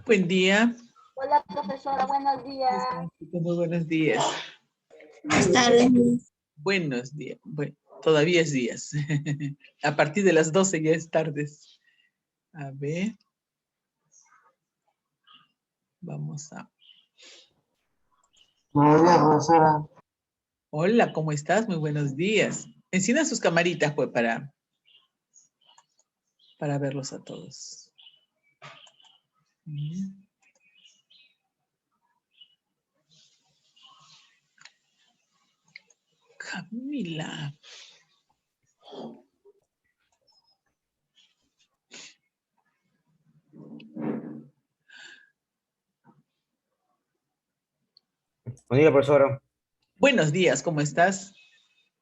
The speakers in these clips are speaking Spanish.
Buen día. Hola, profesora, buenos días. Muy buenos días. Buenas tardes. Buenos días. Bueno, todavía es días. A partir de las 12 ya es tardes. A ver. Vamos a... Buenos días, profesora. Hola, ¿cómo estás? Muy buenos días. Enciendan sus camaritas, pues, para verlos a todos. Camila. Buen día, profesora. Buenos días, ¿cómo estás?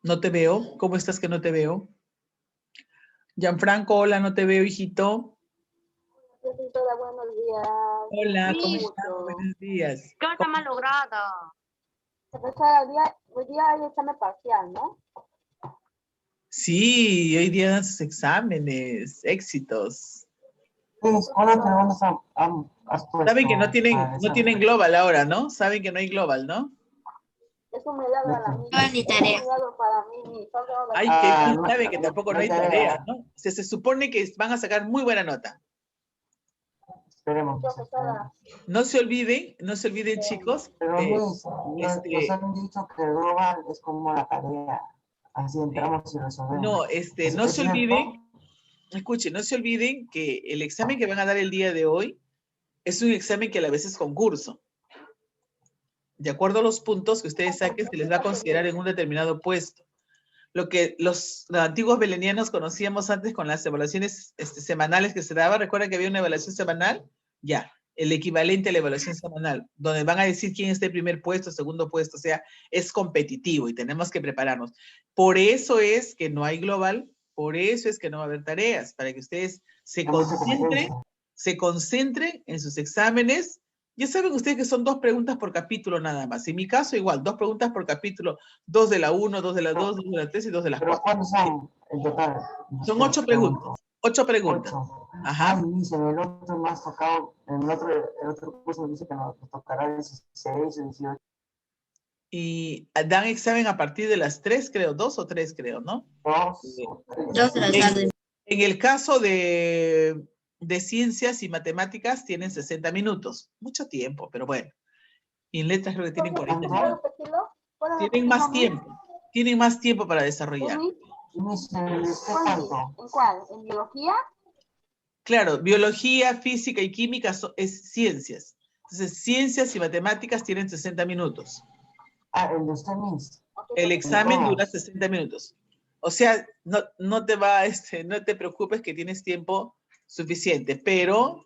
No te veo. ¿Cómo estás que no te veo? Gianfranco, hola, no te veo, hijito. Profesora, buenos días. Hola, ¿cómo Sí. estás? Buenos días. ¿Qué está malograda? Profesora, hoy día hay examen parcial, ¿no? Sí, hoy día dan sus exámenes, éxitos. ¿Cuándo tenemos Saben que no tienen global ahora, ¿no? Saben que no hay global, ¿no? Es un milagro a la No hay ni tarea. Es un milagro para mí. Ay, que bien saben que tampoco no hay tarea, ¿no? O sea, se supone que van a sacar muy buena nota. Esperemos. Profesora, No se olviden, chicos. Pero Luis, nos han dicho que global es como la tarea. Así entramos y resolvemos. No, no ¿Es se cierto? olviden, escuchen, no se olviden que el examen que van a dar el día de hoy es un examen que a la vez es concurso. De acuerdo a los puntos que ustedes saquen, se les va a considerar en un determinado puesto. Lo que los antiguos belenianos conocíamos antes con las evaluaciones semanales que se daba, ¿recuerdan que había una evaluación semanal? Ya, el equivalente a la evaluación semanal, donde van a decir quién está en primer puesto, segundo puesto, o sea, es competitivo y tenemos que prepararnos. Por eso es que no hay global, por eso es que no va a haber tareas, para que ustedes se concentren en sus exámenes. Ya saben ustedes que son 2 preguntas por capítulo nada más. En mi caso igual, 2 preguntas por capítulo, 2 de la 1, 2 de la 2, 2 de la 3 y 2 de la 4. ¿Pero cuántos son en total? Son 8 preguntas. 8 preguntas. 8. Ajá. Ay, dice, en el otro me has tocado, en el otro curso me dice que nos tocará 16 o 18. Y dan examen a partir de las 3, creo, 2 o 3, creo, ¿no? 2 de la tarde. En el caso de ciencias y matemáticas tienen 60 minutos. Mucho tiempo, pero bueno. Y en letras creo que tienen 40 ¿puedo minutos. repetirlo? Tienen más tiempo. Tienen más tiempo para desarrollar. ¿En cuál? ¿En biología? Claro, biología, física y química es ciencias. Entonces, ciencias y matemáticas tienen 60 minutos. Ah, el de usted mismo. El examen dura 60 minutos. O sea, no te preocupes que tienes tiempo suficiente, pero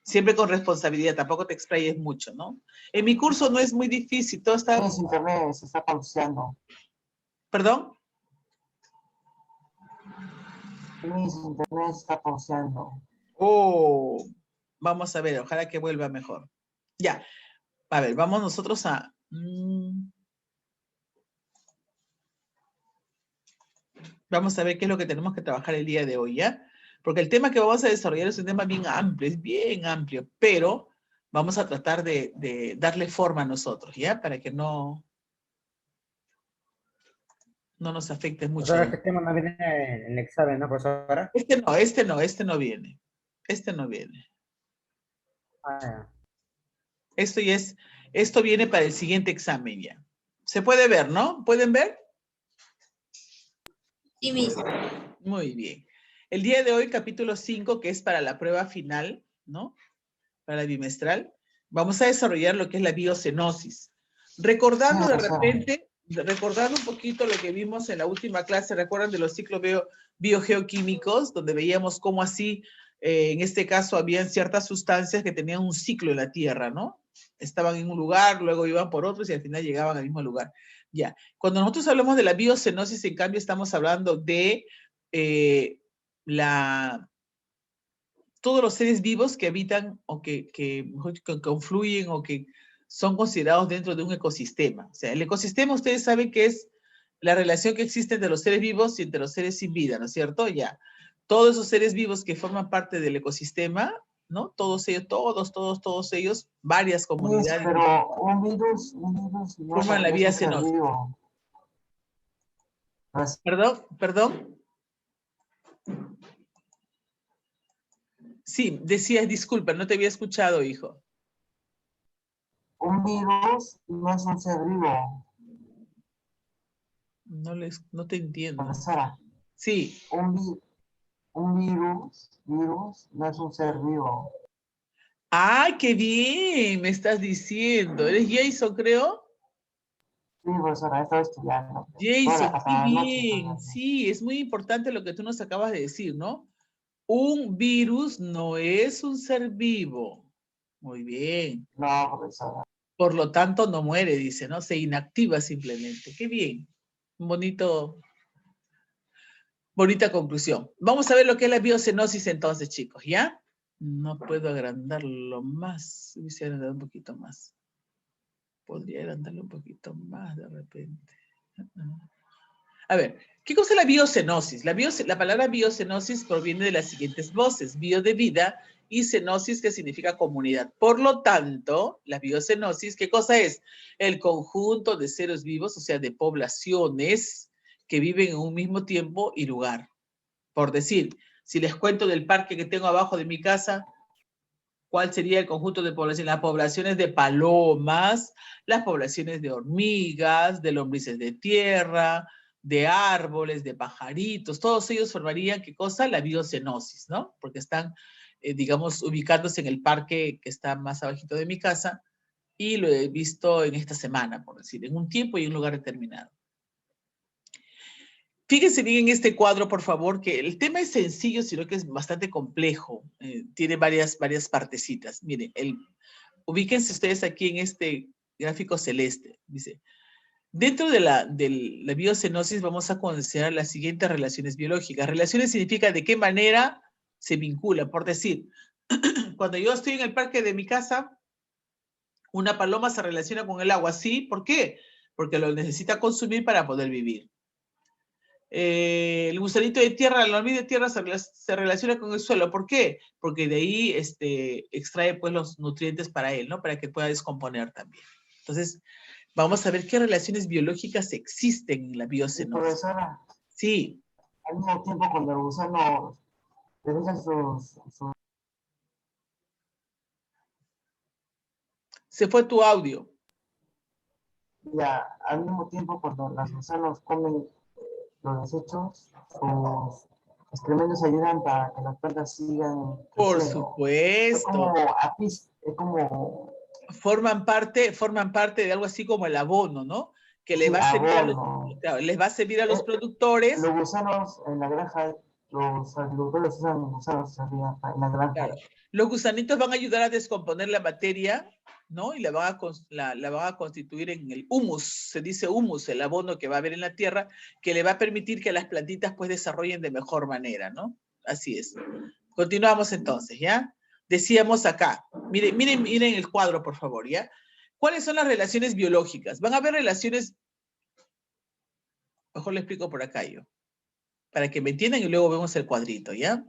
siempre con responsabilidad, tampoco te explayes mucho, ¿no? En mi curso no es muy difícil, todo está... Sí, internet se está pauseando. ¿Perdón? Mi internet está pauseando. Oh, vamos a ver, ojalá que vuelva mejor. Ya, a ver, vamos nosotros a... Vamos a ver qué es lo que tenemos que trabajar el día de hoy, ¿ya? Porque el tema que vamos a desarrollar es un tema bien amplio, es bien amplio, pero vamos a tratar de darle forma a nosotros, ¿ya? Para que no nos afecte mucho. Profesora, este tema no viene en el examen, ¿no, profesora? Este no viene. Este no viene. Ah, Esto viene para el siguiente examen ya. Se puede ver, ¿no? ¿Pueden ver? Sí, mis. Muy bien. El día de hoy, capítulo 5, que es para la prueba final, ¿no? Para la bimestral, vamos a desarrollar lo que es la biocenosis. Recordando de repente, recordando un poquito lo que vimos en la última clase, ¿recuerdan de los ciclos biogeoquímicos? Donde veíamos cómo así, en este caso, habían ciertas sustancias que tenían un ciclo en la Tierra, ¿no? Estaban en un lugar, luego iban por otros y al final llegaban al mismo lugar. Ya. Cuando nosotros hablamos de la biocenosis, en cambio, estamos hablando de todos los seres vivos que habitan o que confluyen o que son considerados dentro de un ecosistema. O sea, el ecosistema ustedes saben que es la relación que existe entre los seres vivos y entre los seres sin vida, ¿no es cierto? Ya. Todos esos seres vivos que forman parte del ecosistema ¿no? Todos ellos, todos ellos, varias comunidades. Pero un virus no forman la es vía un ser senosis. vivo. No es- Perdón. Sí, decías, disculpa, no te había escuchado, hijo. Un virus no es un ser vivo. No te entiendo. Profesora, Sí. un virus no es un ser vivo. ¡Ay, qué bien! Me estás diciendo. ¿Eres Jason, creo? Sí, profesora, estaba estudiando. Jason, Hasta qué la noche, bien. profesora. Sí, es muy importante lo que tú nos acabas de decir, ¿no? Un virus no es un ser vivo. Muy bien. No, profesora. Por lo tanto, no muere, dice, ¿no? Se inactiva simplemente. Qué bien. Bonita conclusión. Vamos a ver lo que es la biocenosis entonces, chicos, ¿ya? No puedo agrandarlo más. Hubiese agrandado un poquito más. Podría agrandarlo un poquito más de repente. A ver, ¿qué cosa es la biocenosis? La palabra biocenosis proviene de las siguientes voces: bio de vida y cenosis, que significa comunidad. Por lo tanto, la biocenosis, ¿qué cosa es? El conjunto de seres vivos, o sea, de poblaciones que viven en un mismo tiempo y lugar. Por decir, si les cuento del parque que tengo abajo de mi casa, ¿cuál sería el conjunto de poblaciones? Las poblaciones de palomas, las poblaciones de hormigas, de lombrices de tierra, de árboles, de pajaritos, todos ellos formarían, ¿qué cosa? La biocenosis, ¿no? Porque están, digamos, ubicándose en el parque que está más abajito de mi casa, y lo he visto en esta semana, por decir, en un tiempo y en un lugar determinado. Fíjense bien en este cuadro, por favor, que el tema es sencillo, sino que es bastante complejo. Tiene varias partecitas. Miren, ubíquense ustedes aquí en este gráfico celeste. Dice, dentro de la biocenosis vamos a considerar las siguientes relaciones biológicas. Relaciones significa de qué manera se vincula. Por decir, cuando yo estoy en el parque de mi casa, una paloma se relaciona con el agua. ¿Sí? ¿Por qué? Porque lo necesita consumir para poder vivir. El gusanito de tierra, la hormiga de tierra se relaciona con el suelo. ¿Por qué? Porque de ahí extrae pues los nutrientes para él, ¿no? Para que pueda descomponer también. Entonces, vamos a ver qué relaciones biológicas existen en la Y biocenosis. profesora, Sí. al mismo tiempo cuando el gusano realiza Se fue tu audio. ya, al mismo tiempo cuando los gusanos comen los desechos, sus excrementos ayudan para que las plantas sigan Por creciendo. Es supuesto. como Forman parte de algo así como el abono, ¿no? Que le sí, va a servir abono. les va a servir a los productores. Los gusanos en la granja, los agricultores usan gusanos en la granja. Claro. Los gusanitos van a ayudar a descomponer la materia, ¿no? Y la van a constituir en el humus, se dice humus, el abono que va a haber en la tierra, que le va a permitir que las plantitas pues desarrollen de mejor manera, ¿no? Así es. Continuamos entonces, ¿ya? Decíamos acá, miren el cuadro, por favor, ¿ya? ¿Cuáles son las relaciones biológicas? Van a haber relaciones, mejor le explico por acá yo, para que me entiendan y luego vemos el cuadrito, ¿ya?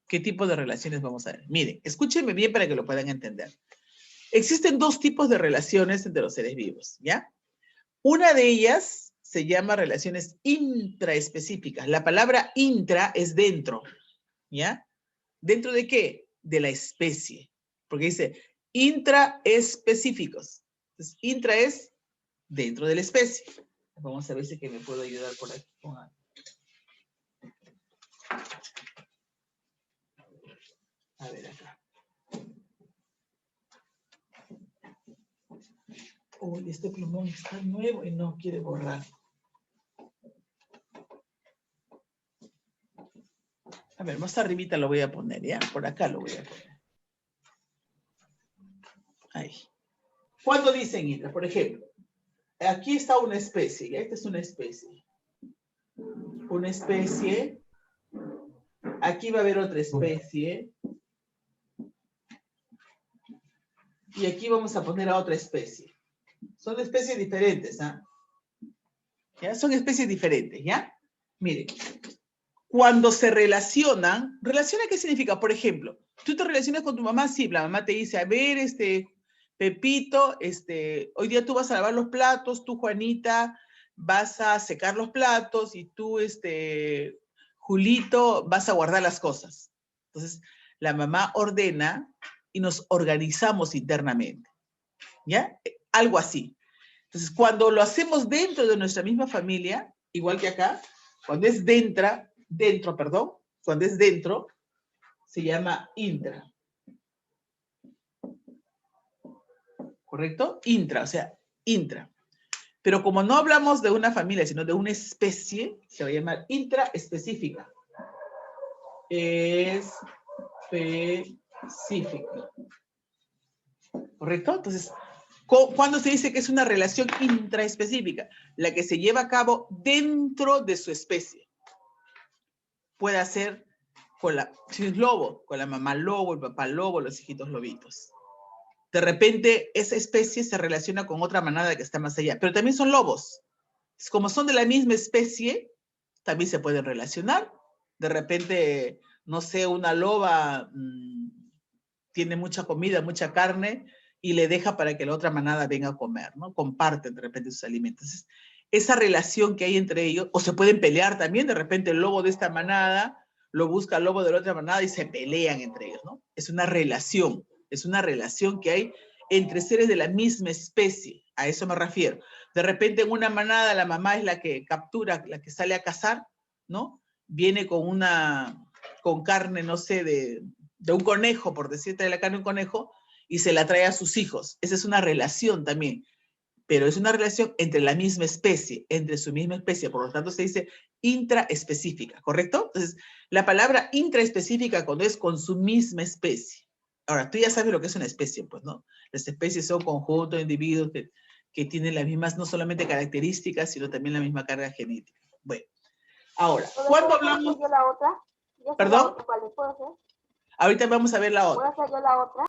¿Qué tipo de relaciones vamos a ver? Miren, escúchenme bien para que lo puedan entender. Existen dos tipos de relaciones entre los seres vivos, ¿ya? Una de ellas se llama relaciones intraespecíficas. La palabra intra es dentro, ¿ya? ¿Dentro de qué? De la especie. Porque dice intraespecíficos. Entonces, intra es dentro de la especie. Vamos a ver si que me puedo ayudar por aquí con algo. A ver acá. Uy, este plumón está nuevo y no quiere borrar. A ver, más arribita lo voy a poner, ¿ya? Por acá lo voy a poner. Ahí. ¿Cuándo dicen intra? Por ejemplo, aquí está una especie, ¿ya? Esta es una especie. Una especie. Aquí va a haber otra especie. Y aquí vamos a poner a otra especie. Son especies diferentes, ¿ah? ¿Ya? Son especies diferentes, ¿ya? Miren, cuando se relacionan, ¿relaciona qué significa? Por ejemplo, ¿Tú te relacionas con tu mamá? Sí, la mamá te dice, a ver, Pepito, hoy día tú vas a lavar los platos, tú, Juanita, vas a secar los platos y tú, Julito, vas a guardar las cosas. Entonces, la mamá ordena y nos organizamos internamente, ¿ya? Algo así. Entonces, cuando lo hacemos dentro de nuestra misma familia, igual que acá, cuando es cuando es dentro, se llama intra. ¿Correcto? Intra, o sea, intra. Pero como no hablamos de una familia, sino de una especie, se va a llamar intraespecífica. Específica. ¿Correcto? Entonces, ¿cuándo se dice que es una relación intraespecífica? La que se lleva a cabo dentro de su especie. Puede ser si es lobo, con la mamá lobo, el papá lobo, los hijitos lobitos. De repente, esa especie se relaciona con otra manada que está más allá, pero también son lobos. Como son de la misma especie, también se pueden relacionar. De repente, no sé, una loba tiene mucha comida, mucha carne, y le deja para que la otra manada venga a comer, ¿no? Comparten de repente sus alimentos. Entonces, esa relación que hay entre ellos, o se pueden pelear también, de repente el lobo de esta manada lo busca el lobo de la otra manada y se pelean entre ellos, ¿no? Es una relación que hay entre seres de la misma especie, a eso me refiero. De repente en una manada la mamá es la que captura, la que sale a cazar, ¿no? Viene con carne, no sé, de un conejo, por decirte, de la carne de un conejo, y se la trae a sus hijos. Esa es una relación también, pero es una relación entre la misma especie, entre su misma especie, por lo tanto se dice intraespecífica, ¿correcto? Entonces, la palabra intraespecífica cuando es con su misma especie. Ahora, tú ya sabes lo que es una especie, pues, ¿no? Las especies son conjuntos de individuos que tienen las mismas, no solamente características, sino también la misma carga genética. Bueno, ahora, ¿cuándo hablamos? ¿Puedo hacer yo la otra? ¿Ya sé ¿Perdón? la otra? ¿Cuál puedo hacer? Ahorita vamos a ver la otra. ¿Puedo hacer yo la otra?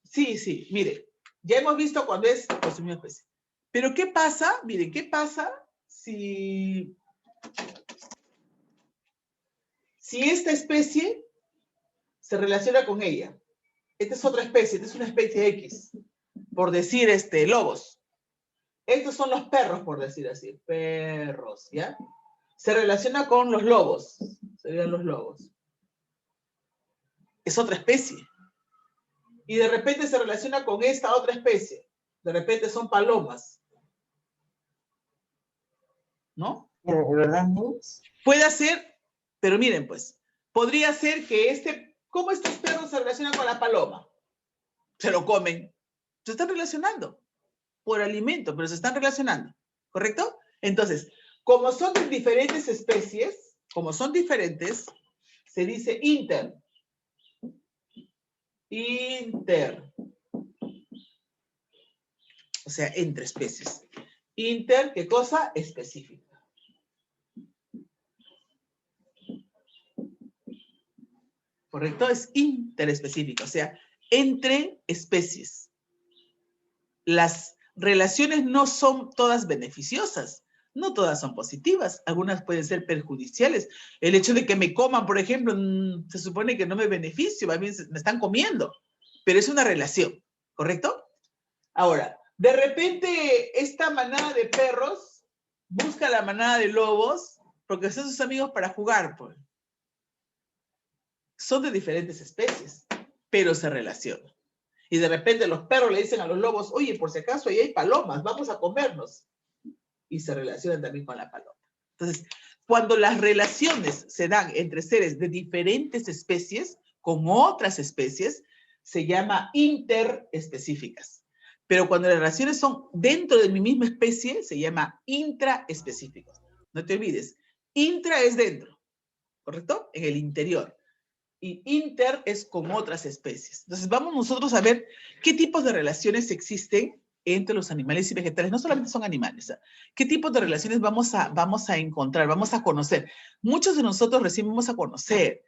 Sí, mire, ya hemos visto cuando es con su misma especie. Pero ¿qué pasa? Miren, ¿qué pasa si esta especie se relaciona con ella? Esta es otra especie, esta es una especie X, por decir lobos. Estos son los perros, por decir así, perros, ¿ya? Se relaciona con los lobos, serían los lobos. Es otra especie. Y de repente se relaciona con esta otra especie. De repente son palomas. ¿No? ¿De verdad, Nils? Puede ser, pero miren pues, podría ser que ¿cómo estos perros se relacionan con la paloma? Se lo comen. Se están relacionando por alimento, pero se están relacionando, ¿correcto? Entonces, como son de diferentes especies, como son diferentes, se dice inter. Inter. O sea, entre especies. Inter, ¿qué cosa? Específica. ¿Correcto? Es interespecífico, o sea, entre especies. Las relaciones no son todas beneficiosas, no todas son positivas, algunas pueden ser perjudiciales. El hecho de que me coman, por ejemplo, se supone que no me beneficio, a mí me están comiendo, pero es una relación, ¿correcto? Ahora, de repente esta manada de perros busca la manada de lobos porque son sus amigos para jugar, pues. Son de diferentes especies, pero se relacionan. Y de repente los perros le dicen a los lobos, oye, por si acaso ahí hay palomas, vamos a comernos. Y se relacionan también con la paloma. Entonces, cuando las relaciones se dan entre seres de diferentes especies con otras especies, se llama interespecíficas. Pero cuando las relaciones son dentro de mi misma especie, se llama intraespecíficas. No te olvides, intra es dentro, ¿correcto? En el interior. Y inter es con otras especies. Entonces vamos nosotros a ver qué tipos de relaciones existen entre los animales y vegetales. No solamente son animales. ¿Eh? ¿Qué tipos de relaciones vamos a encontrar, vamos a conocer? Muchos de nosotros recién vamos a conocer.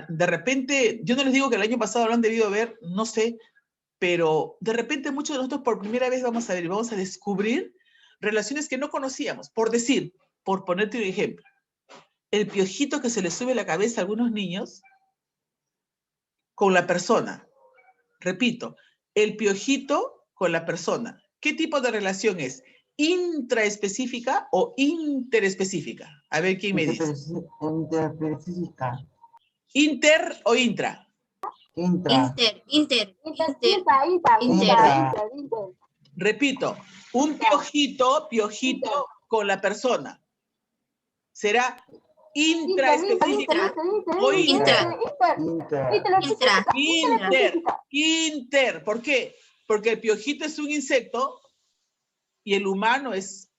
De repente, yo no les digo que el año pasado lo han debido ver, no sé, pero de repente muchos de nosotros por primera vez vamos a ver y vamos a descubrir relaciones que no conocíamos. Por decir, por ponerte un ejemplo, el piojito que se le sube a la cabeza a algunos niños con la persona. Repito, el piojito con la persona. ¿Qué tipo de relación es? ¿Intraespecífica o interespecífica? A ver quién me dice. Interespecífica. ¿Inter o intra? Intra. Inter. Repito, un piojito con la persona. ¿Será intraespecífica o intra? Inter. ¿Por qué? Porque el piojito es un insecto y el humano es,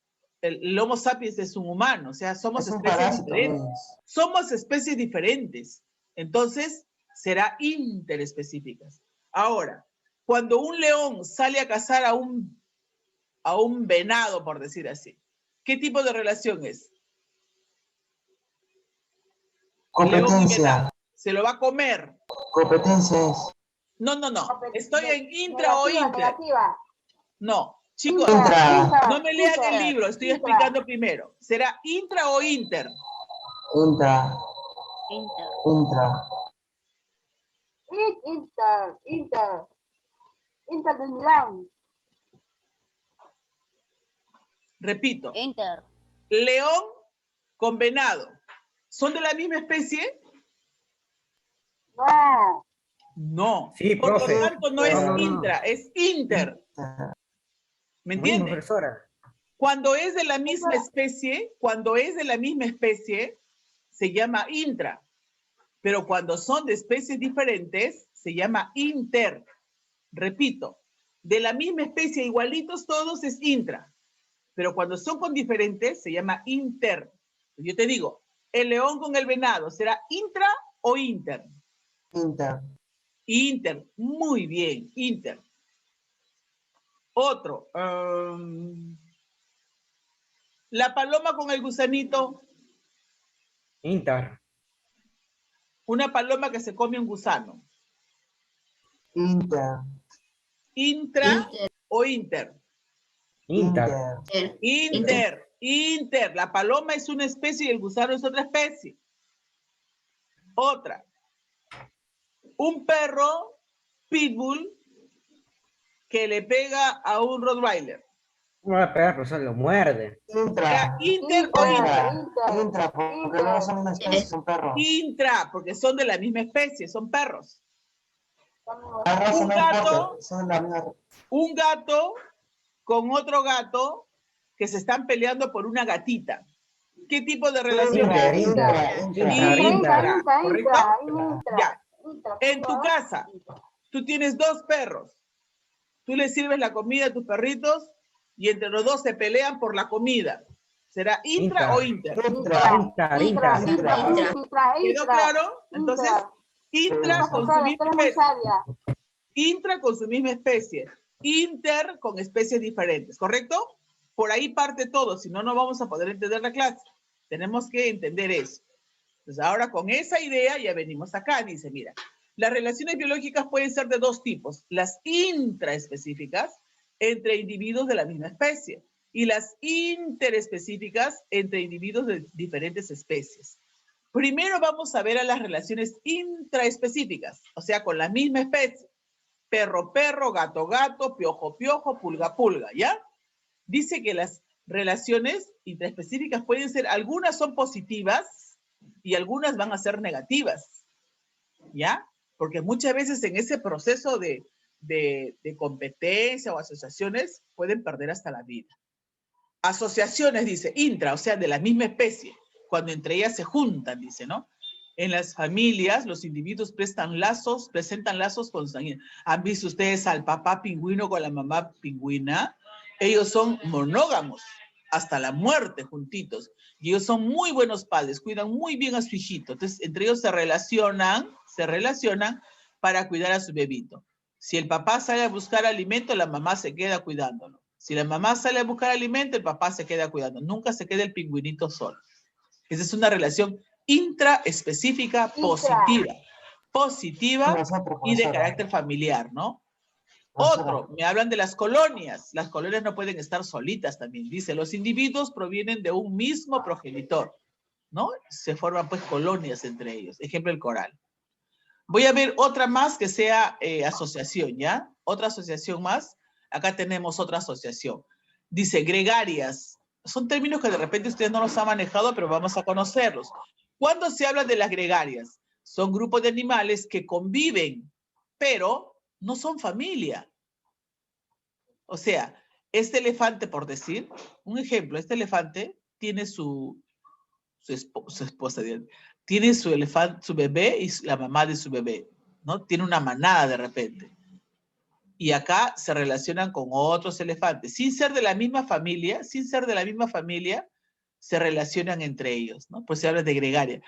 el Homo sapiens es un humano, o sea, somos Es un especies parásito, diferentes. pues. Somos especies diferentes. Entonces, será interespecíficas. Ahora, cuando un león sale a cazar a un venado, por decir así, ¿qué tipo de relación es? León y venado. Competencia. Se lo va a comer. Competencia es. No. Estoy en intra o inter. No, chicos, Intra. no me lean el libro, estoy explicando primero. ¿Será intra o inter? Intra. Inter de Milán. Repito, Inter. león con venado. ¿Son de la misma especie? No. No. Sí, Por lo profe. tanto, no es No. intra, es inter. ¿Me Mismo, entiendes? profesora. Cuando es de la misma especie, se llama intra. Pero cuando son de especies diferentes, se llama inter. Repito, de la misma especie, igualitos todos, es intra. Pero cuando son con diferentes, se llama inter. Yo te digo, el león con el venado, ¿será intra o inter? Inter. Inter, muy bien, inter. Otro. La paloma con el gusanito. Inter. Una paloma que se come un gusano. Inter. ¿Intra o inter? Inter. Inter. La paloma es una especie y el gusano es otra especie. Otra. Un perro pitbull que le pega a un rottweiler. No va a pegar, profesor, lo muerde. Intra. ¿Inter o intra? Intra, porque no son una especie, son perros. Intra, porque son de la misma especie, son perros. La raza Un no gato. importa, son la misma. Un gato con otro gato que se están peleando por una gatita. ¿Qué tipo de relación es? Intra. ¿Correcto? Ya. En tu casa, tú tienes dos perros. Tú les sirves la comida a tus perritos y entre los dos se pelean por la comida. ¿Será intra o inter? Intra. ¿Quedó claro? Entonces, intra con su misma especie. Intra con su misma especie. Inter con especies diferentes, ¿correcto? Por ahí parte todo, si no, no vamos a poder entender la clase. Tenemos que entender eso. Entonces, ahora con esa idea ya venimos acá. Dice, mira, las relaciones biológicas pueden ser de dos tipos. Las intraespecíficas entre individuos de la misma especie y las interespecíficas entre individuos de diferentes especies. Primero vamos a ver a las relaciones intraespecíficas, o sea, con la misma especie. Perro, perro, gato, gato, piojo, piojo, pulga, pulga, ¿ya? Dice que las relaciones intraespecíficas pueden ser, algunas son positivas y algunas van a ser negativas, ¿ya? Porque muchas veces en ese proceso de competencia o asociaciones pueden perder hasta la vida. Asociaciones, dice, intra, o sea, de la misma especie, cuando entre ellas se juntan, dice, ¿no? En las familias, los individuos presentan lazos consanguíneos. ¿Han visto ustedes al papá pingüino con la mamá pingüina? Ellos son monógamos, hasta la muerte juntitos. Y ellos son muy buenos padres, cuidan muy bien a su hijito. Entonces, entre ellos se relacionan para cuidar a su bebito. Si el papá sale a buscar alimento, la mamá se queda cuidándolo. Si la mamá sale a buscar alimento, el papá se queda cuidando. Nunca se queda el pingüinito solo. Esa es una relación intraespecífica positiva y de carácter familiar, ¿no? Otro, me hablan de las colonias. Las colonias no pueden estar solitas también. Dice, los individuos provienen de un mismo progenitor, ¿no? Se forman pues colonias entre ellos. Ejemplo, el coral. Voy a ver otra más que sea asociación, ¿ya? Otra asociación más. Acá tenemos otra asociación. Dice gregarias. Son términos que de repente ustedes no los han manejado, pero vamos a conocerlos. ¿Cuándo se habla de las gregarias? Son grupos de animales que conviven, pero no son familia. O sea, este elefante, por decir, un ejemplo, este elefante tiene su esposa, tiene su elefante, su bebé y la mamá de su bebé, ¿no? Tiene una manada de repente. Y acá se relacionan con otros elefantes. Sin ser de la misma familia, se relacionan entre ellos, ¿no? Pues se habla de gregaria.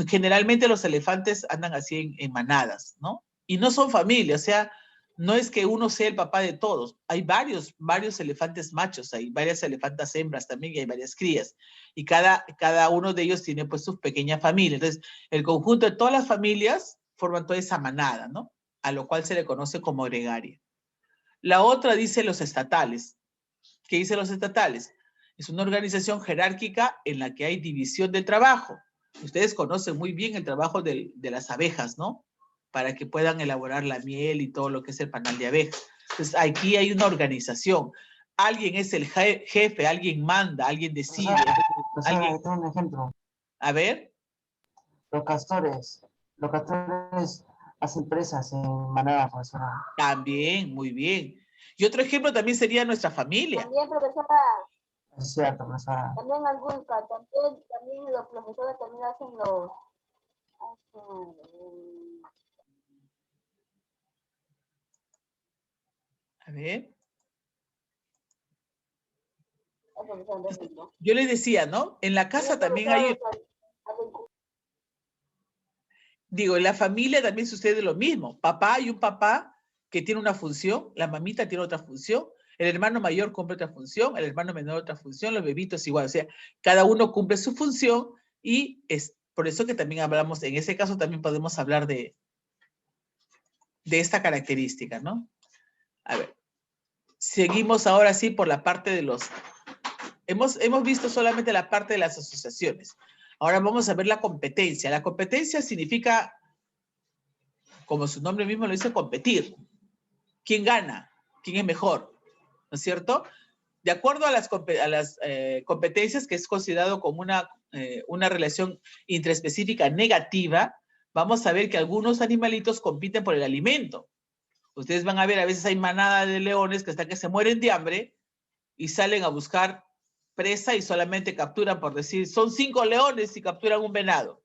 Generalmente los elefantes andan así en manadas, ¿no? Y no son familia, o sea, no es que uno sea el papá de todos. Hay varios elefantes machos, hay varias elefantas hembras también y hay varias crías. Y cada uno de ellos tiene pues su pequeña familia. Entonces, el conjunto de todas las familias forman toda esa manada, ¿no? A lo cual se le conoce como gregaria. La otra dice los estatales. ¿Qué dicen los estatales? Es una organización jerárquica en la que hay división del trabajo. Ustedes conocen muy bien el trabajo de las abejas, ¿no? Para que puedan elaborar la miel y todo lo que es el panal de abejas. Entonces, aquí hay una organización. Alguien es el jefe, alguien manda, alguien decide. Profesora, tengo un ejemplo. A ver. Los castores hacen presas en manada, profesora. También, muy bien. Y otro ejemplo también sería nuestra familia. También, profesora. Es cierto, profesora. También también los profesores también hacen los... A ver. Yo les decía, ¿no? En la casa también hay... Digo, en la familia también sucede lo mismo. Papá, hay un papá que tiene una función, la mamita tiene otra función, el hermano mayor cumple otra función, el hermano menor otra función, los bebitos igual. O sea, cada uno cumple su función y es por eso que también hablamos, en ese caso también podemos hablar de esta característica, ¿no? A ver, seguimos ahora sí por la parte de los... Hemos visto solamente la parte de las asociaciones. Ahora vamos a ver la competencia. La competencia significa, como su nombre mismo lo dice, competir. ¿Quién gana? ¿Quién es mejor? ¿No es cierto? De acuerdo a las competencias, que es considerado como una relación intraespecífica negativa, vamos a ver que algunos animalitos compiten por el alimento. Ustedes van a ver, a veces hay manada de leones que hasta que se mueren de hambre y salen a buscar presa y solamente capturan, por decir, son 5 leones y capturan un venado.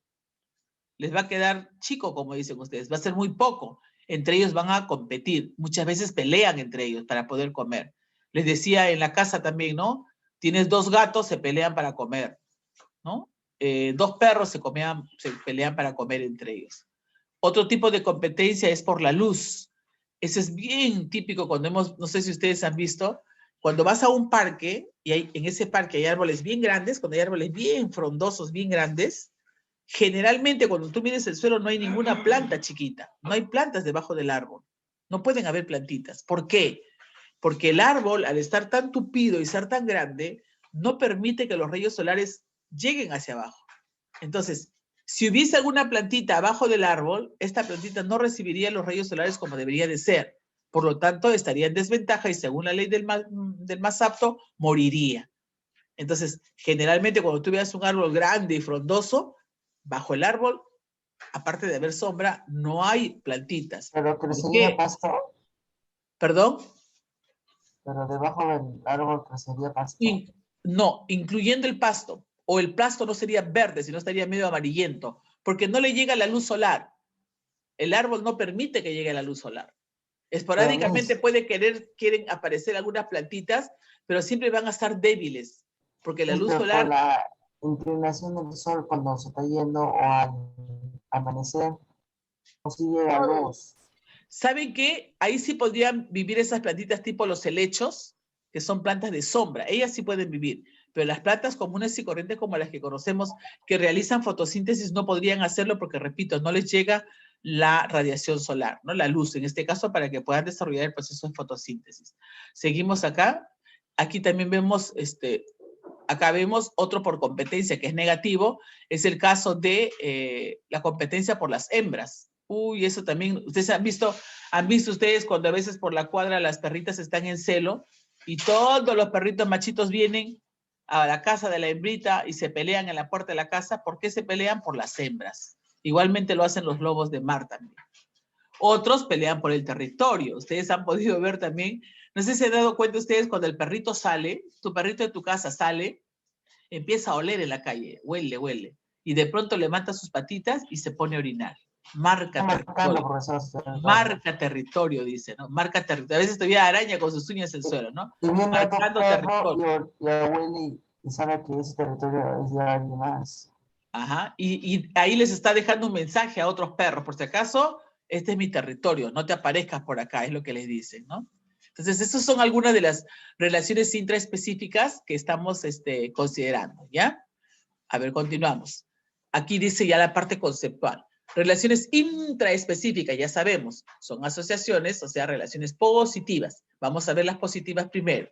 Les va a quedar chico, como dicen ustedes, va a ser muy poco. Entre ellos van a competir. Muchas veces pelean entre ellos para poder comer. Les decía en la casa también, ¿no? Tienes 2 gatos, se pelean para comer, ¿no? 2 perros se pelean para comer entre ellos. Otro tipo de competencia es por la luz. Ese es bien típico cuando no sé si ustedes han visto, cuando vas a un parque y en ese parque hay árboles bien grandes, cuando hay árboles bien frondosos, bien grandes, generalmente cuando tú mides el suelo no hay ninguna planta chiquita, no hay plantas debajo del árbol, no pueden haber plantitas. ¿Por qué? Porque el árbol, al estar tan tupido y ser tan grande, no permite que los rayos solares lleguen hacia abajo. Entonces, si hubiese alguna plantita abajo del árbol, esta plantita no recibiría los rayos solares como debería de ser. Por lo tanto, estaría en desventaja y según la ley del más apto, moriría. Entonces, generalmente cuando tú veas un árbol grande y frondoso, bajo el árbol, aparte de haber sombra, no hay plantitas. ¿Pero crecería pasto? ¿Perdón? Pero debajo del árbol crecería pasto. No, incluyendo el pasto. O el pasto no sería verde, sino estaría medio amarillento, porque no le llega la luz solar. El árbol no permite que llegue la luz solar. Esporádicamente quieren aparecer algunas plantitas, pero siempre van a estar débiles, porque la luz solar... Por la inclinación del sol cuando se está yendo o al amanecer, no sigue la luz. ¿Saben qué? Ahí sí podrían vivir esas plantitas tipo los helechos, que son plantas de sombra. Ellas sí pueden vivir, pero las plantas comunes y corrientes como las que conocemos, que realizan fotosíntesis, no podrían hacerlo porque, repito, no les llega la radiación solar, ¿no? La luz, en este caso, para que puedan desarrollar el proceso de fotosíntesis. Seguimos acá. Aquí también vemos, acá vemos otro por competencia, que es negativo. Es el caso de la competencia por las hembras. Uy, eso también, ustedes han visto ustedes cuando a veces por la cuadra las perritas están en celo y todos los perritos machitos vienen a la casa de la hembrita y se pelean en la puerta de la casa. ¿Por qué se pelean? Por las hembras. Igualmente lo hacen los lobos de mar también. Otros pelean por el territorio. Ustedes han podido ver también, no sé si se han dado cuenta ustedes cuando el perrito sale, tu perrito de tu casa sale, empieza a oler en la calle, huele, huele, y de pronto levanta sus patitas y se pone a orinar. Marca territorio. Marca territorio, dice, ¿no? Marca territorio. A veces todavía araña con sus uñas el suelo, ¿no? Y viene otro Marcando perro territorio. y huele y sabe que ese territorio es de alguien más. Ajá. Y ahí les está dejando un mensaje a otros perros. Por si acaso, este es mi territorio, no te aparezcas por acá, es lo que les dicen, ¿no? Entonces, esas son algunas de las relaciones intraespecíficas que estamos considerando, ¿ya? A ver, continuamos. Aquí dice ya la parte conceptual. Relaciones intraespecíficas, ya sabemos, son asociaciones, o sea, relaciones positivas. Vamos a ver las positivas primero.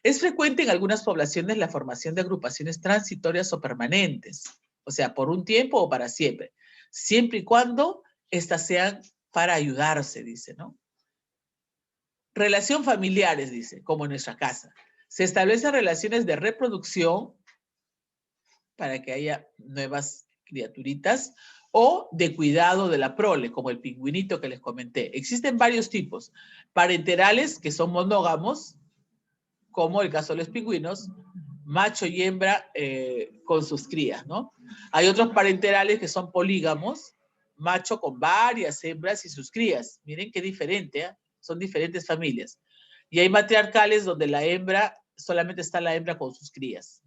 Es frecuente en algunas poblaciones la formación de agrupaciones transitorias o permanentes, o sea, por un tiempo o para siempre, siempre y cuando éstas sean para ayudarse, dice, ¿no? Relación familiares, dice, como en nuestra casa. Se establecen relaciones de reproducción para que haya nuevas criaturitas, o de cuidado de la prole, como el pingüinito que les comenté. Existen varios tipos. Parenterales, que son monógamos, como el caso de los pingüinos, macho y hembra con sus crías, ¿no? Hay otros parenterales que son polígamos, macho con varias hembras y sus crías. Miren qué diferente, ¿eh? Son diferentes familias. Y hay matriarcales donde la hembra, solamente está la hembra con sus crías.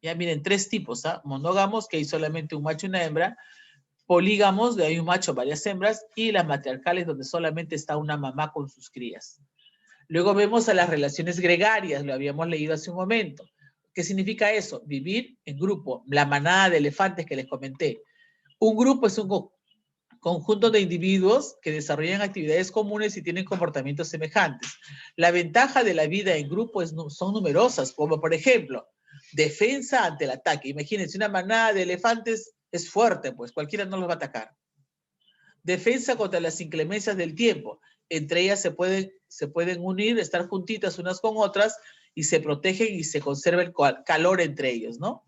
Ya miren, tres tipos, ¿ah? Monógamos, que hay solamente un macho y una hembra, polígamos, donde hay un macho, varias hembras, y las matriarcales, donde solamente está una mamá con sus crías. Luego vemos a las relaciones gregarias, lo habíamos leído hace un momento. ¿Qué significa eso? Vivir en grupo, la manada de elefantes que les comenté. Un grupo es un conjunto de individuos que desarrollan actividades comunes y tienen comportamientos semejantes. La ventaja de la vida en grupo son numerosas, como por ejemplo, defensa ante el ataque. Imagínense, una manada de elefantes es fuerte, pues cualquiera no los va a atacar. Defensa contra las inclemencias del tiempo. Entre ellas se pueden unir, estar juntitas unas con otras y se protegen y se conserva el calor entre ellos, ¿no?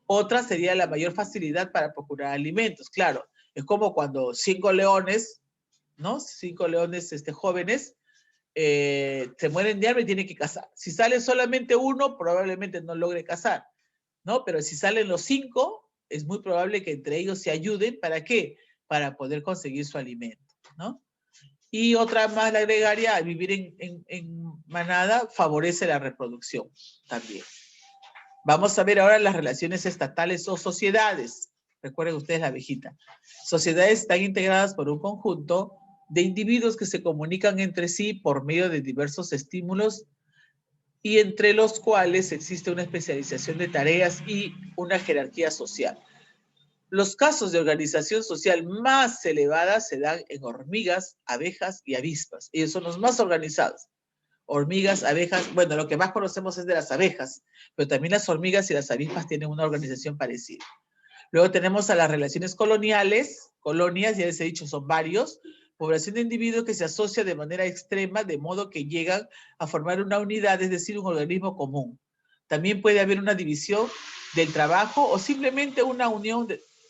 Otra sería la mayor facilidad para procurar alimentos. Claro, es como cuando 5 leones, ¿no? 5 leones jóvenes se mueren de hambre y tienen que cazar. Si sale solamente uno, probablemente no logre cazar, ¿no? Pero si salen los 5, es muy probable que entre ellos se ayuden. ¿Para qué? Para poder conseguir su alimento, ¿no? Y otra más, la gregaria, vivir en manada favorece la reproducción también. Vamos a ver ahora las relaciones estatales o sociedades. Recuerden ustedes la abejita. Sociedades están integradas por un conjunto de individuos que se comunican entre sí por medio de diversos estímulos y entre los cuales existe una especialización de tareas y una jerarquía social. Los casos de organización social más elevadas se dan en hormigas, abejas y avispas. Ellos son los más organizados. Hormigas, abejas, bueno, lo que más conocemos es de las abejas, pero también las hormigas y las avispas tienen una organización parecida. Luego tenemos a las relaciones coloniales, colonias, ya les he dicho, son varios, población de individuos que se asocia de manera extrema, de modo que llegan a formar una unidad, es decir, un organismo común. También puede haber una división del trabajo o simplemente una unión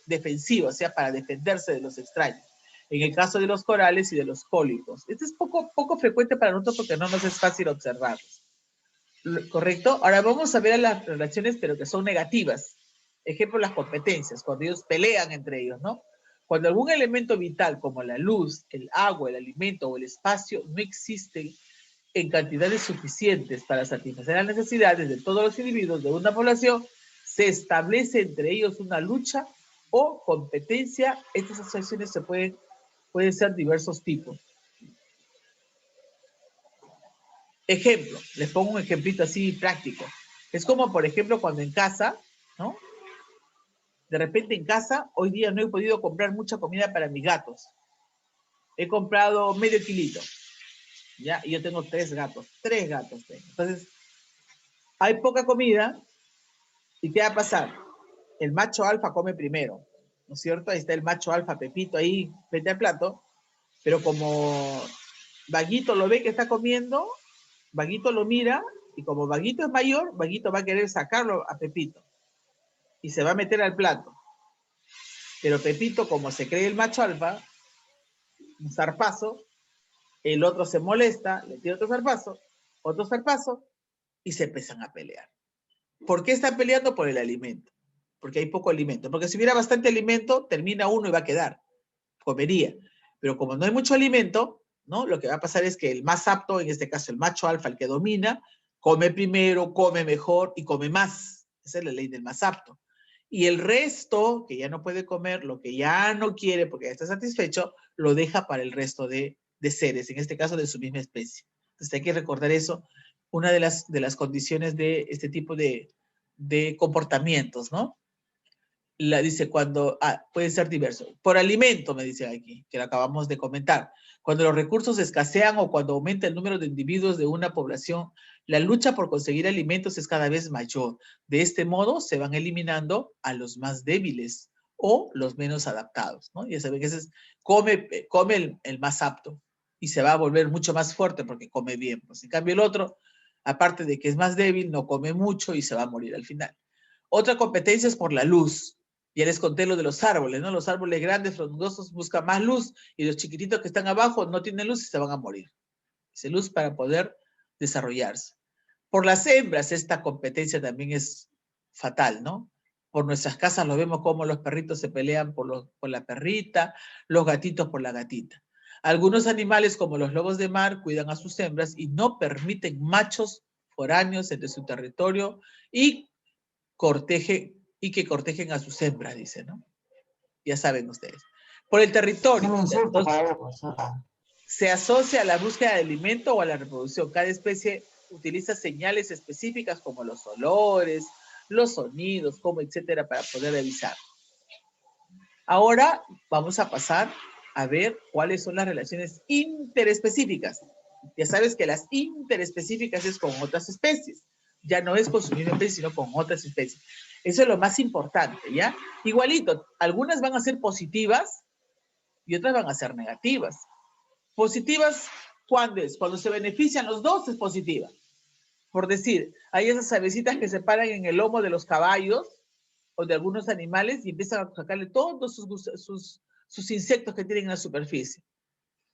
defensiva, o sea, para defenderse de los extraños. En el caso de los corales y de los cólicos. Esto es poco frecuente para nosotros porque no nos es fácil observarlos. ¿Correcto? Ahora vamos a ver a las relaciones, pero que son negativas. Ejemplo, las competencias, cuando ellos pelean entre ellos, ¿no? Cuando algún elemento vital como la luz, el agua, el alimento o el espacio no existen en cantidades suficientes para satisfacer las necesidades de todos los individuos de una población, se establece entre ellos una lucha o competencia. Estas asociaciones pueden ser diversos tipos. Ejemplo, les pongo un ejemplito así práctico. Es como, por ejemplo, cuando en casa, ¿no? De repente en casa, hoy día no he podido comprar mucha comida para mis gatos. He comprado medio kilito. ¿Ya? Y yo tengo 3 gatos. 3 gatos tengo. Entonces, hay poca comida. ¿Y qué va a pasar? El macho alfa come primero, ¿no es cierto? Ahí está el macho alfa Pepito ahí frente al plato. Pero como Vaguito lo ve que está comiendo, Vaguito lo mira, y como Vaguito es mayor, Vaguito va a querer sacarlo a Pepito. Y se va a meter al plato. Pero Pepito, como se cree el macho alfa, un zarpazo, el otro se molesta, le tira otro zarpazo, y se empiezan a pelear. ¿Por qué están peleando? Por el alimento. Porque hay poco alimento. Porque si hubiera bastante alimento, termina uno y va a quedar. Comería. Pero como no hay mucho alimento, ¿no? Lo que va a pasar es que el más apto, en este caso el macho alfa, el que domina, come primero, come mejor y come más. Esa es la ley del más apto. Y el resto, que ya no puede comer, lo que ya no quiere porque ya está satisfecho, lo deja para el resto de seres, en este caso de su misma especie. Entonces hay que recordar eso, una de las condiciones de este tipo de comportamientos, ¿no? Dice cuando, puede ser diverso. Por alimento, me dicen aquí, que lo acabamos de comentar. Cuando los recursos escasean o cuando aumenta el número de individuos de una población, la lucha por conseguir alimentos es cada vez mayor. De este modo se van eliminando a los más débiles o los menos adaptados, ¿no? Ya saben que ese es, come el más apto y se va a volver mucho más fuerte porque come bien. Pues en cambio el otro, aparte de que es más débil, no come mucho y se va a morir al final. Otra competencia es por la luz. Ya les conté lo de los árboles, ¿no? Los árboles grandes, frondosos, buscan más luz y los chiquititos que están abajo no tienen luz y se van a morir. Dice luz para poder desarrollarse. Por las hembras esta competencia también es fatal, ¿no? Por nuestras casas lo vemos como los perritos se pelean por la perrita, los gatitos por la gatita. Algunos animales como los lobos de mar cuidan a sus hembras y no permiten machos foráneos entre su territorio y que cortejen a sus hembras, dice, ¿no? Ya saben ustedes. Por el territorio. Se asocia a la búsqueda de alimento o a la reproducción. Cada especie utiliza señales específicas como los olores, los sonidos, como etcétera, para poder avisar. Ahora vamos a pasar a ver cuáles son las relaciones interespecíficas. Ya sabes que las interespecíficas es con otras especies. Ya no es con su misma especie, sino con otras especies. Eso es lo más importante, ¿ya? Igualito, algunas van a ser positivas y otras van a ser negativas. Positivas, ¿cuándo es? Cuando se benefician los dos es positiva. Por decir, hay esas avecitas que se paran en el lomo de los caballos o de algunos animales y empiezan a sacarle todos sus insectos que tienen en la superficie.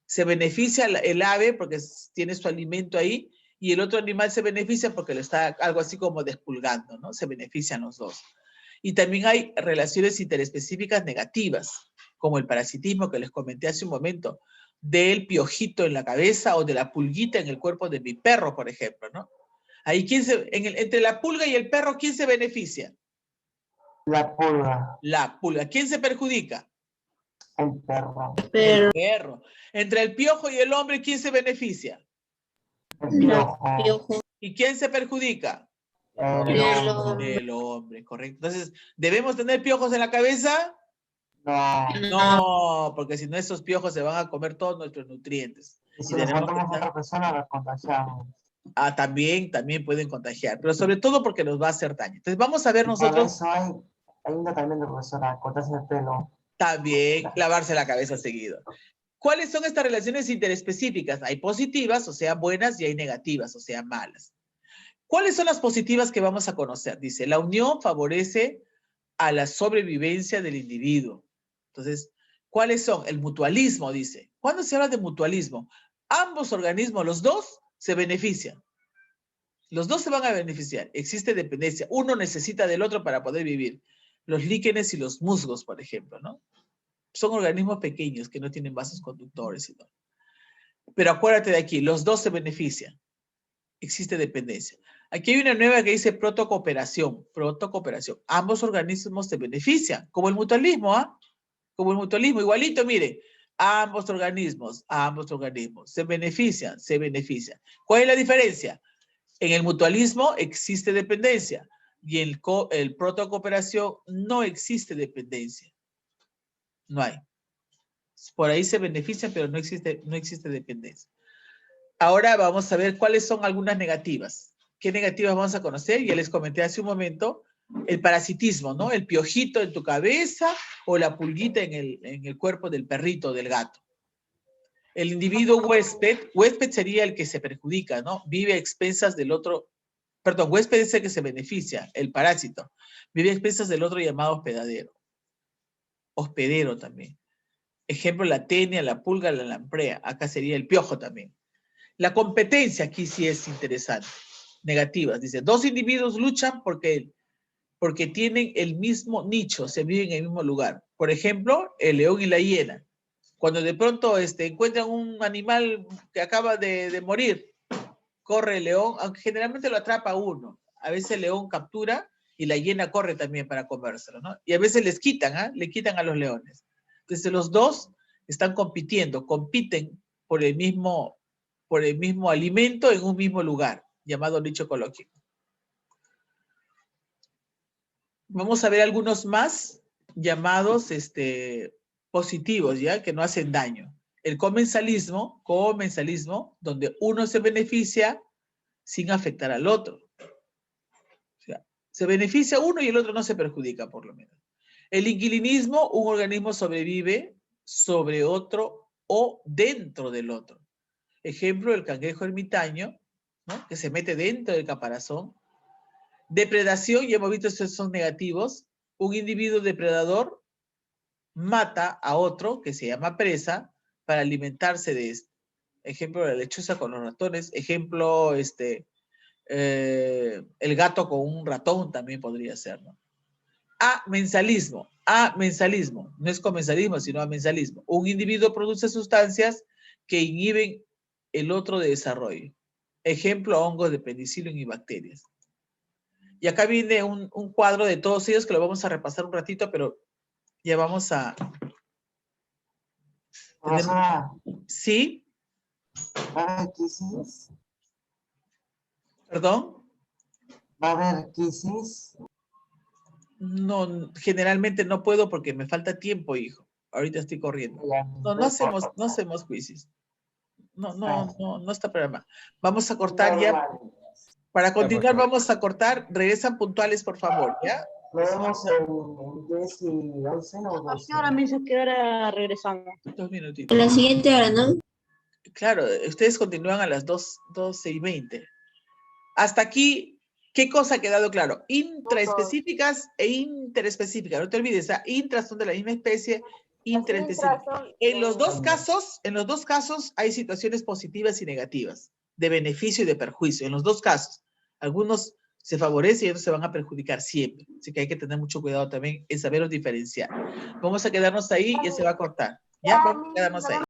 Se beneficia el ave porque tiene su alimento ahí y el otro animal se beneficia porque lo está algo así como despulgando, ¿no? Se benefician los dos. Y también hay relaciones interespecíficas negativas, como el parasitismo que les comenté hace un momento, del piojito en la cabeza o de la pulguita en el cuerpo de mi perro, por ejemplo, ¿no? Ahí, entre la pulga y el perro, ¿quién se beneficia? La pulga. La pulga. ¿Quién se perjudica? El perro. El perro. Entre el piojo y el hombre, ¿quién se beneficia? El piojo. ¿Y quién se perjudica? El hombre, correcto. Entonces, ¿debemos tener piojos en la cabeza? No, porque si no, esos piojos se van a comer todos nuestros nutrientes. Y si nos matamos a otra persona, la contagiamos. También pueden contagiar, pero sobre todo porque nos va a hacer daño. Entonces, vamos a ver nosotros. Para eso hay un tratamiento, profesora, cortarse el pelo. También lavarse la cabeza seguido. ¿Cuáles son estas relaciones interespecíficas? Hay positivas, o sea, buenas, y hay negativas, o sea, malas. ¿Cuáles son las positivas que vamos a conocer? Dice, la unión favorece a la sobrevivencia del individuo. Entonces, ¿cuáles son? El mutualismo, dice. ¿Cuándo se habla de mutualismo? Ambos organismos, los dos, se benefician. Los dos se van a beneficiar. Existe dependencia. Uno necesita del otro para poder vivir. Los líquenes y los musgos, por ejemplo, ¿no? Son organismos pequeños que no tienen vasos conductores y todo. Pero acuérdate de aquí, los dos se benefician. Existe dependencia. Aquí hay una nueva que dice protocooperación. Protocooperación. Ambos organismos se benefician, como el mutualismo, ¿ah? Como el mutualismo, igualito, mire. Ambos organismos se benefician, se benefician. ¿Cuál es la diferencia? En el mutualismo existe dependencia y en el protocooperación no existe dependencia. No hay. Por ahí se benefician, pero no existe dependencia. Ahora vamos a ver cuáles son algunas negativas. ¿Qué negativas vamos a conocer? Ya les comenté hace un momento el parasitismo, ¿no? El piojito en tu cabeza o la pulguita en el cuerpo del perrito o del gato. El individuo huésped sería el que se perjudica, ¿no? Vive a expensas del otro, perdón, huésped es el que se beneficia, el parásito. Vive a expensas del otro llamado hospedadero. Hospedero también. Ejemplo, la tenia, la pulga, la lamprea. Acá sería el piojo también. La competencia aquí sí es interesante. Negativas. Dice, dos individuos luchan porque tienen el mismo nicho, se viven en el mismo lugar. Por ejemplo, el león y la hiena. Cuando de pronto encuentran un animal que acaba de morir, corre el león, aunque generalmente lo atrapa uno. A veces el león captura y la hiena corre también para comérselo, ¿no? Y a veces les quitan, le quitan a los leones. Entonces los dos están compitiendo, compiten por el mismo alimento en un mismo lugar, llamado nicho ecológico. Vamos a ver algunos más llamados positivos, ¿ya? Que no hacen daño. El comensalismo, donde uno se beneficia sin afectar al otro. O sea, se beneficia uno y el otro no se perjudica, por lo menos. El inquilinismo, un organismo sobrevive sobre otro o dentro del otro. Ejemplo, el cangrejo ermitaño, ¿no? Que se mete dentro del caparazón. Depredación, ya hemos visto que son negativos. Un individuo depredador mata a otro, que se llama presa, para alimentarse de esto. Ejemplo, la lechuza con los ratones. Ejemplo, el gato con un ratón también podría ser, ¿no? Amensalismo. No es comensalismo, sino amensalismo. Un individuo produce sustancias que inhiben el otro de desarrollo. Ejemplo, hongos de penicilio y bacterias. Y acá viene un cuadro de todos ellos que lo vamos a repasar un ratito, pero ya vamos a... Profesora, ¿Sí? ¿va a haber crisis? ¿Perdón? ¿Va a haber crisis? No, generalmente no puedo porque me falta tiempo, hijo. Ahorita estoy corriendo. No hacemos quizzes. No está programa. Vamos a cortar ya. Para continuar vamos a cortar. Regresan puntuales, por favor, ¿ya? Nos vemos en 10 y 11 o 12. Ahora me dice que ahora regresamos. 2 minutitos. En la siguiente hora, ¿no? Claro, ustedes continúan a las 12:20. Hasta aquí, ¿qué cosa ha quedado claro? Intraespecíficas e interespecíficas. No te olvides, intras son de la misma especie, interespecíficas. En los dos casos hay situaciones positivas y negativas, de beneficio y de perjuicio. En los dos casos. Algunos se favorecen y otros se van a perjudicar siempre. Así que hay que tener mucho cuidado también en saberlos diferenciar. Vamos a quedarnos ahí y se va a cortar. ¿Ya? Vamos a quedarnos ahí.